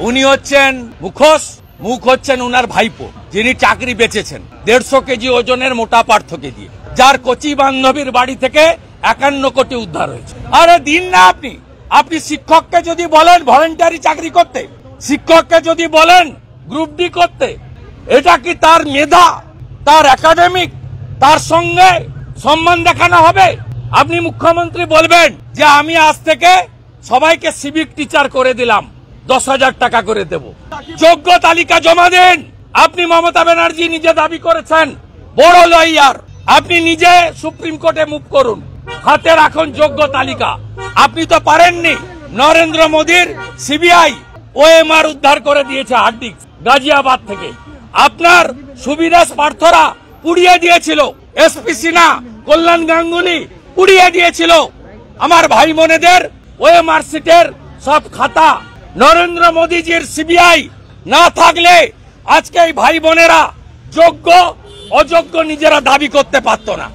উনি হচ্ছেন মুখ হচ্ছেন উনার ভাইপো, যিনি চাকরি বেচেছেন 150 কেজি ওজনের মোটা পার্থকে দিয়ে, যার কচি বান্ধবীর বাড়ি থেকে 51 কোটি উদ্ধার হয়েছে। আরে দিন না আপনি শিক্ষককে যদি বলেন ভলেন্টারি চাকরি করতে, শিক্ষককে যদি বলেন গ্রুপ ডি করতে, এটা কি তার মেধা, তার একাডেমিক, তার সঙ্গে সম্মান দেখানো হবে? আপনি মুখ্যমন্ত্রী বলবেন যে আমি আজ থেকে সবাইকে সিভিক টিচার করে দিলাম, 10,000 টাকা করে দেব। যোগ্য তালিকা জমা দেন। আপনি মমতা ব্যানার্জি নিজে দাবি করেছেন বড় লয়ার, আপনি নিজে সুপ্রিম কোর্টে মুভ করুন, হাতে রাখুন যোগ্য তালিকা। আপনি তো পারেননি। নরেন্দ্র মোদীর সিবিআই ওএমআর উদ্ধার করে দিয়েছে হার্ড ডিস্ক গাজিয়াবাদ থেকে। আপনার সুবিধা পার্থরা পুড়িয়ে দিয়েছিল, এসপি সিনহা, কল্যাণ গাঙ্গুলি পুড়িয়ে দিয়েছিল আমার ভাই বোনেদের ওএমআর সিটের সব খাতা। নরেন্দ্র মোদীজির সিবিআই না থাকলে আজকে এই ভাই বোনেরা যোগ্য অযোগ্য নিজেরা দাবি করতে পারত না।